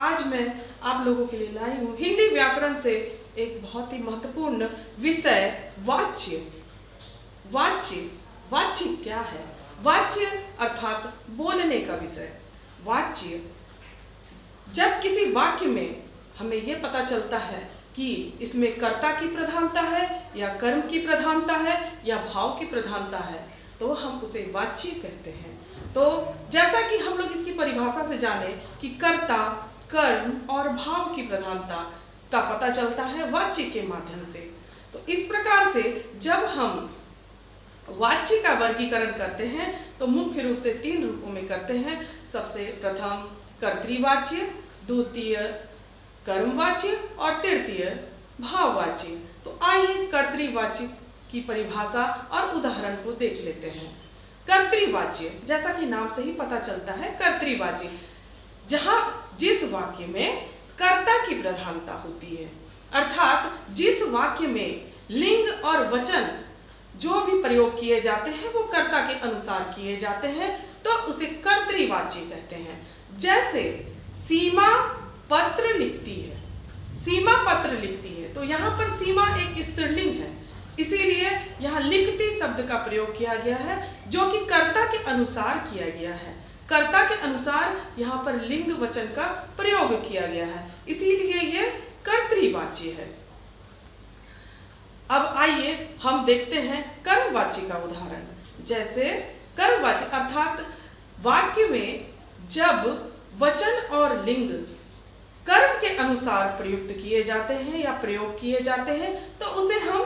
आज मैं आप लोगों के लिए लाई हूँ हिंदी व्याकरण से एक बहुत ही महत्वपूर्ण विषय वाच्य। वाच्य वाच्य क्या है? वाच्य अर्थात बोलने का विषय। वाच्य, जब किसी वाक्य में हमें यह पता चलता है कि इसमें कर्ता की प्रधानता है या कर्म की प्रधानता है या भाव की प्रधानता है, तो हम उसे वाच्य कहते हैं। तो जैसा कि हम लोग इसकी परिभाषा से जाने कि कर्ता, कर्म और भाव की प्रधानता का पता चलता है वाच्य के माध्यम से। तो इस प्रकार से जब हम वाच्य का वर्गीकरण करते हैं तो मुख्य रूप से 3 रूपों में करते हैं। सबसे प्रथम कर्तृवाच्य, द्वितीय कर्मवाच्य और तृतीय भाववाच्य। तो आइए कर्तृवाच्य की परिभाषा और उदाहरण को देख लेते हैं। कर्तृवाच्य, जैसा कि नाम से ही पता चलता है, कर्तृवाच्य जहां जिस वाक्य में कर्ता की प्रधानता होती है, अर्थात जिस वाक्य में लिंग और वचन जो भी प्रयोग किए जाते हैं वो कर्ता के अनुसार किए जाते हैं, तो उसे कर्तृवाच्य कहते हैं। जैसे सीमा पत्र लिखती है, सीमा पत्र लिखती है, तो यहाँ पर सीमा एक स्त्रीलिंग है, इसीलिए यहाँ लिखती शब्द का प्रयोग किया गया है जो कि कर्ता के अनुसार किया गया है। कर्ता के अनुसार यहाँ पर लिंग वचन का प्रयोग किया गया है, इसीलिए ये कर्तृवाच्य है। अब आइए हम देखते हैं कर्मवाच्य का उदाहरण। जैसे कर्मवाच्य अर्थात वाक्य में जब वचन और लिंग कर्म के अनुसार प्रयुक्त किए जाते हैं या प्रयोग किए जाते हैं तो उसे हम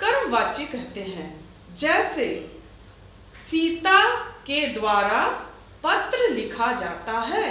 कर्मवाच्य कहते हैं। जैसे सीता के द्वारा पत्र लिखा जाता है,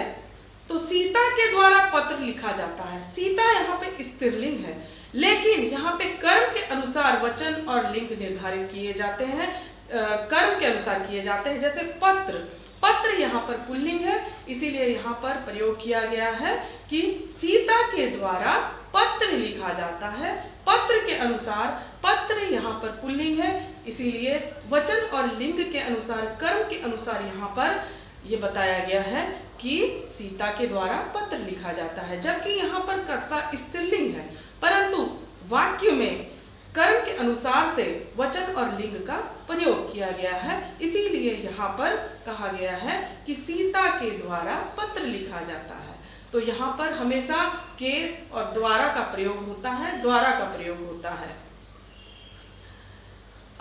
तो सीता के द्वारा पत्र लिखा जाता है। सीता यहाँ पे स्त्रीलिंग है, लेकिन यहाँ पे कर्म के अनुसार वचन और लिंग निर्धारित किए जाते हैं, कर्म के अनुसार किए जाते हैं। जैसे पत्र, पत्र यहाँ पर पुल्लिंग है, इसीलिए यहाँ पर प्रयोग किया गया है कि सीता के द्वारा पत्र लिखा जाता है। पत्र के अनुसार, पत्र यहाँ पर पुल्लिंग है, इसीलिए वचन और लिंग के अनुसार, कर्म के अनुसार यहाँ पर ये बताया गया है कि सीता के द्वारा पत्र लिखा जाता है। जबकि यहाँ पर कर्ता स्त्रीलिंग है, परंतु वाक्य में कर्म के अनुसार से वचन और लिंग का प्रयोग किया गया है, इसीलिए यहाँ पर कहा गया है कि सीता के द्वारा पत्र लिखा जाता है। तो यहाँ पर हमेशा के और द्वारा का प्रयोग होता है, द्वारा का प्रयोग होता है।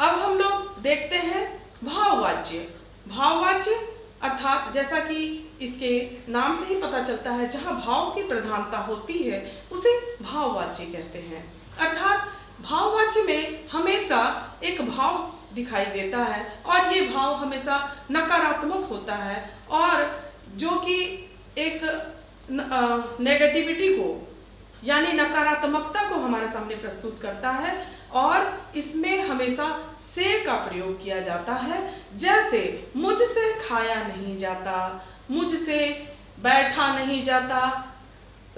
अब हम लोग देखते हैं भाववाच्य। भाववाच्य अर्थात जैसा कि इसके नाम से ही पता चलता है, जहां भाव की प्रधानता होती है उसे भाववाच्य कहते हैं। अर्थात भाववाच्य में हमेशा एक भाव दिखाई देता है और ये भाव हमेशा नकारात्मक होता है और जो कि एक नेगेटिविटी को यानी नकारात्मकता को हमारे सामने प्रस्तुत करता है और इसमें हमेशा से का प्रयोग किया जाता है। जैसे मुझसे खाया नहीं जाता, मुझसे बैठा नहीं जाता,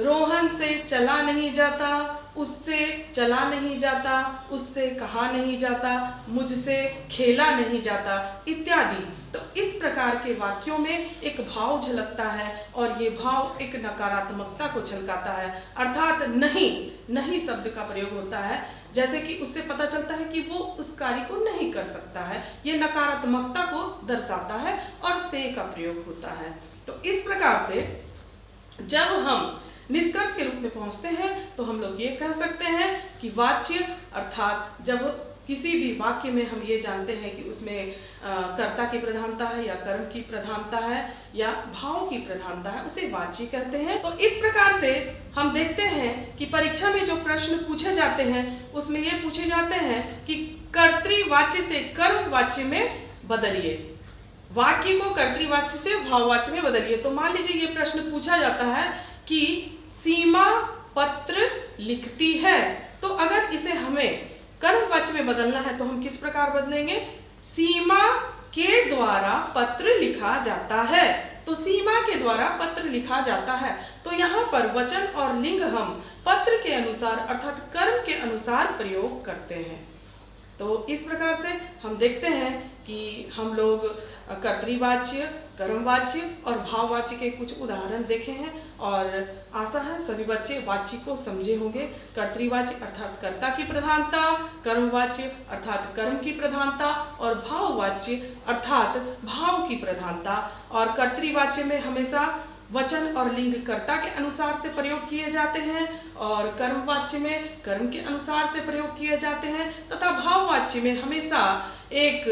रोहन से चला नहीं जाता, उससे चला नहीं जाता, उससे कहा नहीं जाता, मुझसे खेला नहीं जाता इत्यादि। तो इस प्रकार के वाक्यों में एक भाव झलकता है और ये भाव एक नकारात्मकता को झलकाता है, अर्थात नहीं, नहीं शब्द का प्रयोग होता है। जैसे कि उससे पता चलता है कि वो उस कार्य को नहीं कर सकता है, ये नकारात्मकता को दर्शाता है और से का प्रयोग होता है। तो इस प्रकार से जब हम निष्कर्ष के रूप में पहुंचते हैं तो हम लोग ये कह सकते हैं कि वाच्य अर्थात जब किसी भी वाक्य में हम ये जानते हैं कि उसमें कर्ता की प्रधानता है या कर्म की प्रधानता है या भाव की प्रधानता है, उसे वाच्य कहते हैं। तो इस प्रकार से हम देखते हैं कि परीक्षा में जो प्रश्न पूछे जाते हैं उसमें ये पूछे जाते हैं कि कर्तृवाच्य से कर्मवाच्य में बदलिए, वाक्य को कर्तृवाच्य से भाववाच्य में बदलिए। तो मान लीजिए ये प्रश्न पूछा जाता है कि सीमा पत्र लिखती है, तो अगर इसे हमें कर्मवाच्य में बदलना है तो हम किस प्रकार बदलेंगे? सीमा के द्वारा पत्र लिखा जाता है, तो सीमा के द्वारा पत्र लिखा जाता है। तो यहाँ पर वचन और लिंग हम पत्र के अनुसार अर्थात कर्म के अनुसार प्रयोग करते हैं। तो इस प्रकार से हम देखते हैं कि हम लोग कर्तृवाच्य, कर्मवाच्य और भाववाच्य के कुछ उदाहरण देखे हैं और आशा है सभी बच्चे वाच्य को समझे होंगे। कर्तृवाच्य अर्थात कर्ता की प्रधानता, कर्मवाच्य अर्थात कर्म की प्रधानता और भाववाच्य अर्थात भाव की प्रधानता। और कर्तृवाच्य में हमेशा वचन और लिंग कर्ता के अनुसार से प्रयोग किए जाते हैं और कर्मवाच्य में कर्म के अनुसार से प्रयोग किए जाते हैं तथा भाववाच्य में हमेशा एक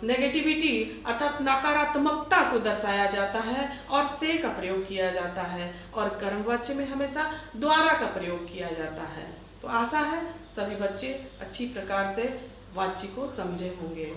नेगेटिविटी अर्थात नकारात्मकता को दर्शाया जाता है और से का प्रयोग किया जाता है और कर्मवाच्य में हमेशा द्वारा का प्रयोग किया जाता है। तो आशा है सभी बच्चे अच्छी प्रकार से वाच्य को समझे होंगे।